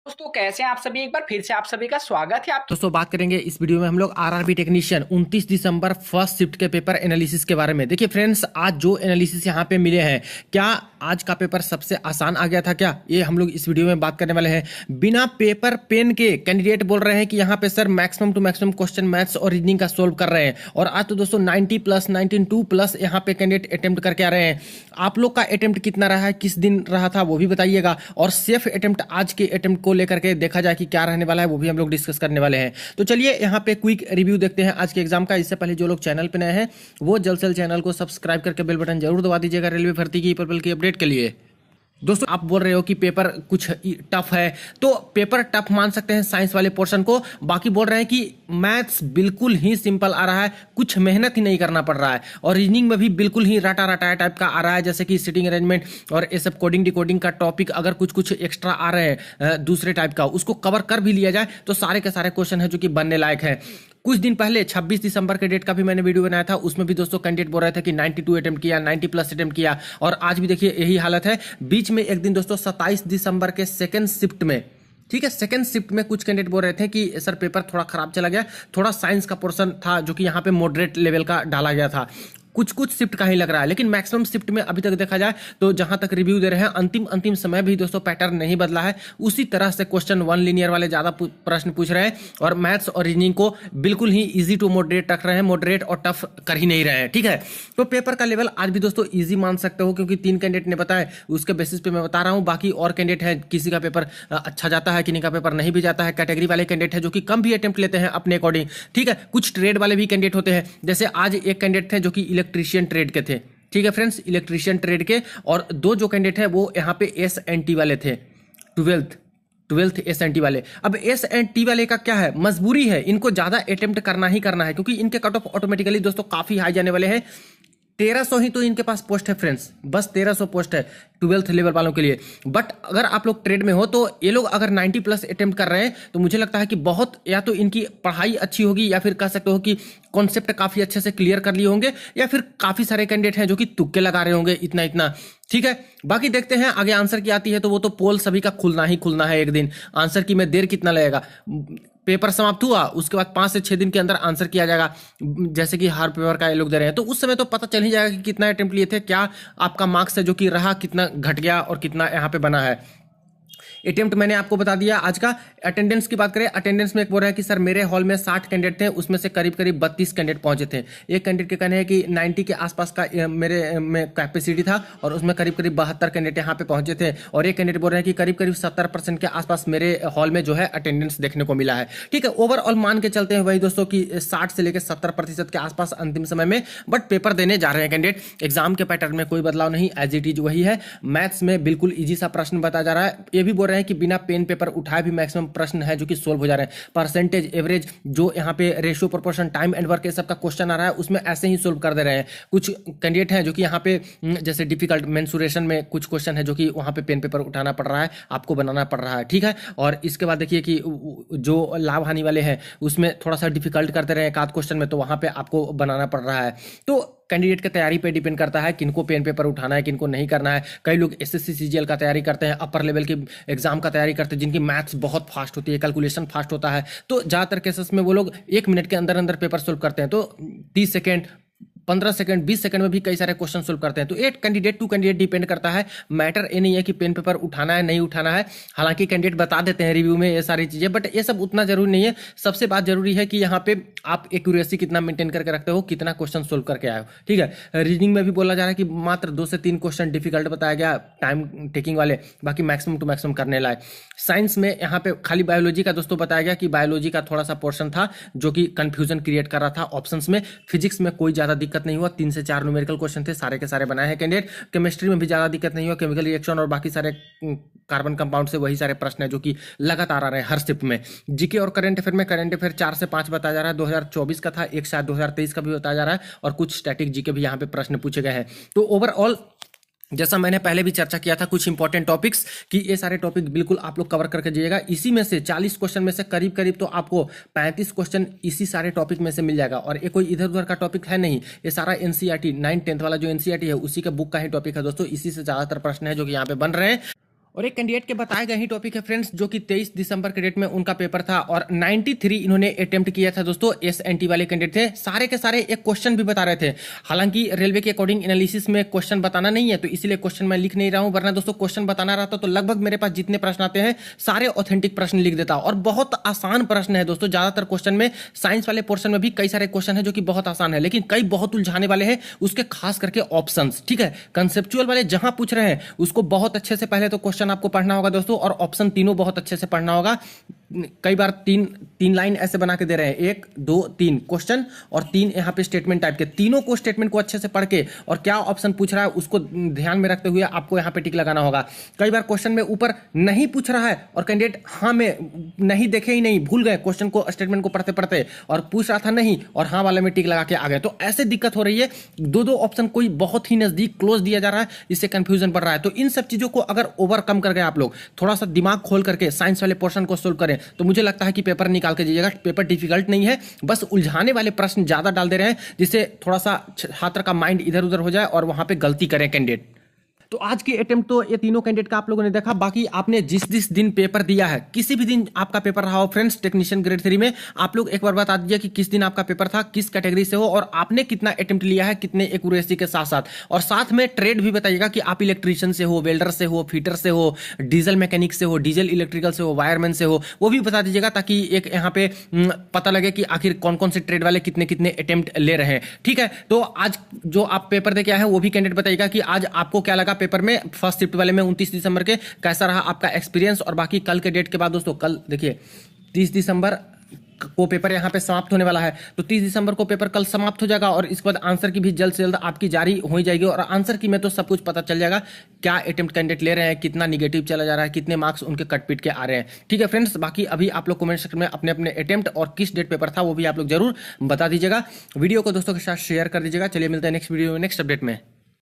दोस्तों कैसे हैं आप सभी। एक बार फिर से आप सभी का स्वागत है। आप दोस्तों बात करेंगे इस वीडियो में हम लोग आरआरबी टेक्नीशियन 29 दिसंबर फर्स्ट शिफ्ट के पेपर एनालिसिस के बारे में। देखिए फ्रेंड्स, आज जो एनालिसिस यहाँ पे मिले हैं, क्या आज का पेपर सबसे आसान आ गया था क्या? ये हम लोग इस वीडियो में बात करने वाले हैं। बिना पेपर पेन के कैंडिडेट बोल रहे हैं कि यहाँ पे sir maximum to maximum question maths और रीजनिंग का सोल्व कर रहे हैं। और आज तो दोस्तों 90+, 92+ यहाँ पे कैंडिडेट अटेम्प्ट करके आ रहे हैं। आप लोग का अटेम्प्ट कितना रहा है, किस दिन रहा था, वो भी बताइएगा। और सेफ अटेम्प्ट आज के अटेम्प्ट को लेकर के देखा जाए कि क्या रहने वाला है, वो भी हम लोग डिस्कस करने वाले हैं। तो चलिए यहाँ पे क्विक रिव्यू देखते हैं आज के एग्जाम का। इससे पहले जो लोग चैनल पे नए हैं वो जल्द से जल्द चैनल को सब्सक्राइब करके बेल बटन जरूर दबा दीजिएगा रेलवे भर्ती की पल की अपडेट के लिए। दोस्तों आप बोल रहे हो कि पेपर कुछ टफ है, तो पेपर टफ मान सकते हैं साइंस वाले पोर्शन को। बाकी बोल रहे हैं कि मैथ्स बिल्कुल ही सिंपल आ रहा है, कुछ मेहनत ही नहीं करना पड़ रहा है। और रीजनिंग में भी बिल्कुल ही रटा रटाया टाइप का आ रहा है, जैसे कि सिटिंग अरेंजमेंट और ये सब कोडिंग डिकोडिंग का टॉपिक अगर कुछ कुछ एक्स्ट्रा आ रहे हैं दूसरे टाइप का, उसको कवर कर भी लिया जाए तो सारे के सारे क्वेश्चन है जो कि बनने लायक है। कुछ दिन पहले 26 दिसंबर के डेट का भी मैंने वीडियो बनाया था, उसमें भी दोस्तों कैंडिडेट बोल रहे थे कि 92 अटेम्प्ट किया, 90+ अटेम्प्ट किया। और आज भी देखिए यही हालत है। बीच में एक दिन दोस्तों 27 दिसंबर के सेकंड शिफ्ट में, ठीक है, सेकंड शिफ्ट में कुछ कैंडिडेट बोल रहे थे कि सर पेपर थोड़ा खराब चला गया, थोड़ा साइंस का पोर्शन था जो कि यहाँ पे मॉडरेट लेवल का डाला गया था। कुछ कुछ शिफ्ट का ही लग रहा है, लेकिन मैक्सिमम शिफ्ट में अभी तक देखा जाए तो जहां तक रिव्यू दे रहे हैं अंतिम समय भी दोस्तों पैटर्न नहीं बदला है। उसी तरह से क्वेश्चन वन लीनियर वाले ज्यादा प्रश्न पूछ रहे हैं और मैथ्स और रीजनिंग को बिल्कुल ही इजी टू मॉडरेट रख रहे हैं, मॉडरेट और टफ कर ही नहीं रहे हैं। ठीक है, तो पेपर का लेवल आज भी दोस्तों ईजी मान सकते हो, क्योंकि 3 कैंडिडेट ने बताया, उसके बेसिस पे मैं बता रहा हूँ। बाकी और कैंडिडेट है, किसी का पेपर अच्छा जाता है, किसी का पेपर नहीं भी जाता है। कैटेगरी वाले कैंडिडेट है जो कि कम भी अटेम्प्ट लेते हैं अपने अकॉर्डिंग। ठीक है, कुछ ट्रेड वाले भी कैंडिडेट होते हैं, जैसे आज एक कैंडिडेट थे जो कि इलेक्ट्रीशियन ट्रेड के थे। ठीक है फ्रेंड्स, इलेक्ट्रीशियन ट्रेड के। और 2 जो कैंडिडेट है वो यहाँ पे SNT वाले थे, ट्वेल्थ SNT वाले। अब SNT वाले का क्या है, मजबूरी है, इनको ज्यादा अटेम्प्ट करना ही करना है, क्योंकि इनके कट ऑफ ऑटोमेटिकली दोस्तों काफी हाई जाने वाले हैं। 1300 ही तो इनके पास पोस्ट है फ्रेंड्स, बस 1300 पोस्ट है 12th लेवल वालों के लिए। बट अगर आप लोग ट्रेड में हो तो ये लोग अगर 90+ अटेम्प्ट कर रहे हैं तो मुझे लगता है कि बहुत, या तो इनकी पढ़ाई अच्छी होगी, या फिर कह सकते हो कि कॉन्सेप्ट काफी अच्छे से क्लियर कर लिए होंगे, या फिर काफी सारे कैंडिडेट हैं जो कि तुक्के लगा रहे होंगे इतना इतना। ठीक है, बाकी देखते हैं आगे आंसर की आती है तो वो तो पोल सभी का खुलना ही खुलना है एक दिन। आंसर की में देर कितना लगेगा, पेपर समाप्त हुआ उसके बाद 5 से 6 दिन के अंदर आंसर किया जाएगा, जैसे कि हर पेपर का ये लोग दे रहे हैं। तो उस समय तो पता चल ही जाएगा कि कितना अटेम्प्ट लिए थे, क्या आपका मार्क्स है जो कि रहा, कितना घट गया और कितना यहाँ पे बना है। अटेम्प्ट मैंने आपको बता दिया। आज का अटेंडेंस की बात करें, अटेंडेंस में एक बोल रहा है कि सर मेरे हॉल में 60 कैंडिडेट थे, उसमें से करीब 32 कैंडिडेट पहुंचे थे। एक कैंडिडेट के कहने हैं कि 90 के आसपास का मेरे में कैपेसिटी था और उसमें करीब 72 कैंडिडेट यहाँ पे पहुंचे थे। और एक कैंडिडेट बोल रहे हैं कि करीब 70% के आसपास मेरे हॉल में जो है अटेंडेंस देखने को मिला है। ठीक है, ओवरऑल मान के चलते हैं वही दोस्तों की 60 से लेकर 70% के आसपास अंतिम समय में बट पेपर देने जा रहे हैं कैंडिडेट। एग्जाम के पैटर्न में कोई बदलाव नहीं, एज इट इज वही है। मैथ्स में बिल्कुल ईजी सा प्रश्न बताया जा रहा है। ये भी बोल रहे हैं कि बिना पेन पेपर उठाए भी मैक्सिमम प्रश्न है जो कि सोल्व हो जा रहे हैं। परसेंटेज, एवरेज, जो यहाँ पे ratio, proportion, time and work, ये सब का क्वेश्चन आ रहा है, उसमें ऐसे ही सोल्व कर दे रहे हैं। कुछ कैंडिडेट हैं जो कि यहाँ पे जैसे डिफिकल्ट मेंसुरेशन में कुछ क्वेश्चन है जो कि वहाँ पे पेन पेपर उठाना पड़ रहा है, आपको बनाना पड़ रहा है। ठीक है, और इसके बाद देखिए कि जो लाभ हानि वाले हैं उसमें थोड़ा सा डिफिकल्ट करते रहे एक आध क्वेश्चन में, तो वहाँ पे आपको बनाना पड़ रहा है। तो कैंडिडेट की तैयारी पे डिपेंड करता है किनको पेन पेपर उठाना है, किनको नहीं करना है। कई लोग SSC CGL का तैयारी करते हैं, अपर लेवल के एग्जाम का तैयारी करते हैं, जिनकी मैथ्स बहुत फास्ट होती है, कैलकुलेशन फास्ट होता है। तो ज़्यादातर केसेस में वो लोग 1 मिनट के अंदर अंदर पेपर सोल्व करते हैं। तो 30 सेकेंड, 15 सेकंड, 20 सेकंड में भी कई सारे क्वेश्चन सोल्व करते हैं। तो एक कैंडिडेट टू कैंडिडेट डिपेंड करता है। मैटर ये नहीं है कि पेन पेपर उठाना है नहीं उठाना है। हालांकि कैंडिडेट बता देते हैं रिव्यू में ये सारी चीजें, बट ये सब उतना जरूरी नहीं है। सबसे बात जरूरी है कि यहाँ पे आप एक्यूरेसी कितना मेंटेन करके रखते हो, कितना क्वेश्चन सोल्व करके आए हो। ठीक है, रीजनिंग में भी बोला जा रहा है कि मात्र 2 से 3 क्वेश्चन डिफिकल्ट बताया गया, टाइम टेकिंग वाले, बाकी मैक्सिमम टू मैक्सिमम करने लाए। साइंस में यहाँ पे खाली बायोलॉजी का दोस्तों बताया गया कि बायोलॉजी का थोड़ा सा पोर्शन था जो कि कंफ्यूजन क्रिएट कर रहा था ऑप्शंस में। फिजिक्स में कोई ज्यादा दिक्कत नहीं हुआ, 3 से 4 न्यूमेरिकल क्वेश्चन थे, सारे के सारे बनाए हैं कैंडिडेट। केमिस्ट्री में भी ज्यादा दिक्कत नहीं हुआ, केमिकल रिएक्शन और बाकी सारे कार्बन कंपाउंड से वही सारे प्रश्न है जो कि लगातार आ रहे हैं हर शिफ्ट में। जीके और करंट अफेयर में, करंट अफेयर 4 से 5 बताया जा रहा है, 2024 का था, एक शायद 2023 का भी बताया जा रहा है, और कुछ स्टैटिक जीके भी यहाँ पे प्रश्न पूछे गए हैं। तो ओवरऑल जैसा मैंने पहले भी चर्चा किया था कुछ इंपॉर्टेंट टॉपिक्स कि ये सारे टॉपिक बिल्कुल आप लोग कवर करके जाइएगा। इसी में से 40 क्वेश्चन में से करीब करीब तो आपको 35 क्वेश्चन इसी सारे टॉपिक में से मिल जाएगा। और ये कोई इधर उधर का टॉपिक है नहीं, ये सारा एनसीईआरटी 9th 10th वाला जो एनसीईआरटी है उसी के बुक का ही टॉपिक है दोस्तों। इसी से ज्यादातर प्रश्न है जो कि यहाँ पे बन रहे हैं। और एक कैंडिडेट के बताए गए ही टॉपिक है फ्रेंड्स, जो कि 23 दिसंबर के डेट में उनका पेपर था और 93 इन्होंने अटेम्प्ट किया था दोस्तों। एसएनटी वाले कैंडिडेट थे, सारे के सारे एक क्वेश्चन भी बता रहे थे। हालांकि रेलवे के अकॉर्डिंग एनालिसिस में क्वेश्चन बताना नहीं है, तो इसीलिए क्वेश्चन मैं लिख नहीं रहा हूं, वरना दोस्तों क्वेश्चन बताना रहता तो लगभग मेरे पास जितने प्रश्न आते हैं सारे ऑथेंटिक प्रश्न लिख देता। और बहुत आसान प्रश्न है दोस्तों, ज्यादातर क्वेश्चन में साइंस वाले पोर्शन में भी कई सारे क्वेश्चन है जो कि बहुत आसान है, लेकिन कई बहुत उलझाने वाले हैं, उसके खास करके ऑप्शंस। ठीक है, कंसेप्चुअल वाले जहां पूछ रहे हैं उसको बहुत अच्छे से पहले तो क्वेश्चन आपको पढ़ना होगा दोस्तों, और ऑप्शन तीनों बहुत अच्छे से पढ़ना होगा। कई बार तीन लाइन ऐसे बना के दे रहे हैं, 1 2 3 क्वेश्चन और 3 यहाँ पे स्टेटमेंट टाइप के, तीनों को स्टेटमेंट को अच्छे से पढ़ के और क्या ऑप्शन पूछ रहा है उसको ध्यान में रखते हुए आपको यहाँ पे टिक लगाना होगा। कई बार क्वेश्चन में ऊपर नहीं पूछ रहा है और कैंडिडेट हाँ में नहीं देखे ही नहीं, भूल गए क्वेश्चन को, स्टेटमेंट को पढ़ते पढ़ते, और पूछ रहा था नहीं और हाँ वाले में टिक लगा के आ गए, तो ऐसे दिक्कत हो रही है। दो ऑप्शन कोई बहुत ही नजदीक क्लोज दिया जा रहा है, इससे कंफ्यूजन बढ़ रहा है। तो इन सब चीजों को अगर ओवरकम कर गए आप लोग, थोड़ा सा दिमाग खोल करके साइंस वाले पोर्शन को सोल्व करें, तो मुझे लगता है कि पेपर निकाल के जाइएगा। पेपर डिफिकल्ट नहीं है, बस उलझाने वाले प्रश्न ज्यादा डाल दे रहे हैं, जिससे थोड़ा सा छात्र का माइंड इधर उधर हो जाए और वहां पे गलती करें कैंडिडेट। तो आज की अटेम्प्ट तो ये तीनों कैंडिडेट का आप लोगों ने देखा। बाकी आपने जिस दिन पेपर दिया है, किसी भी दिन आपका पेपर रहा हो फ्रेंड्स टेक्नीशियन ग्रेड 3 में, आप लोग एक बार बता दीजिए कि किस दिन आपका पेपर था, किस कैटेगरी से हो और आपने कितना अटेम्प्ट लिया है, कितने एक्यूरेसी के साथ साथ। और साथ में ट्रेड भी बताइएगा कि आप इलेक्ट्रीशियन से हो, वेल्डर से हो, फिटर से हो, डीजल मैकेनिक से हो, डीजल इलेक्ट्रिकल से हो, वायरमैन से हो, वो भी बता दीजिएगा, ताकि एक यहाँ पे पता लगे कि आखिर कौन कौन से ट्रेड वाले कितने कितने अटेम्प्ट ले रहे हैं। ठीक है, तो आज जो आप पेपर दे के आए हैं वो भी कैंडिडेट बताइएगा कि आज आपको क्या लगा पेपर में, फर्स्ट शिफ्ट वाले में 29 दिसंबर के, कैसा रहा आपका एक्सपीरियंस। और बाकी कल के डेट के बाद दोस्तों, कल देखिए 30 दिसंबर को पेपर यहाँ पे समाप्त होने वाला है, तो 30 दिसंबर को पेपर कल समाप्त हो जाएगा और इसके बाद आंसर की भी जल्द से जल्द आपकी जारी हो जाएगी। और आंसर की में तो सब कुछ पता चल जाएगा, क्या अटेम्प्ट कैंडिडेट ले रहे हैं, कितना निगेटिव चला जा रहा है, कितने मार्क्स उनके कटपीट के आ रहे हैं। ठीक है फ्रेंड्स, बाकी अभी आप लोग कमेंट सेक्शन में अपने अपने अटेम्प्ट और किस डेट पेपर था वो भी आप लोग जरूर बता दीजिएगा। वीडियो को दोस्तों के साथ शेयर कर दीजिएगा। चलिए मिलते हैं नेक्स्ट वीडियो में नेक्स्ट अपडेट में।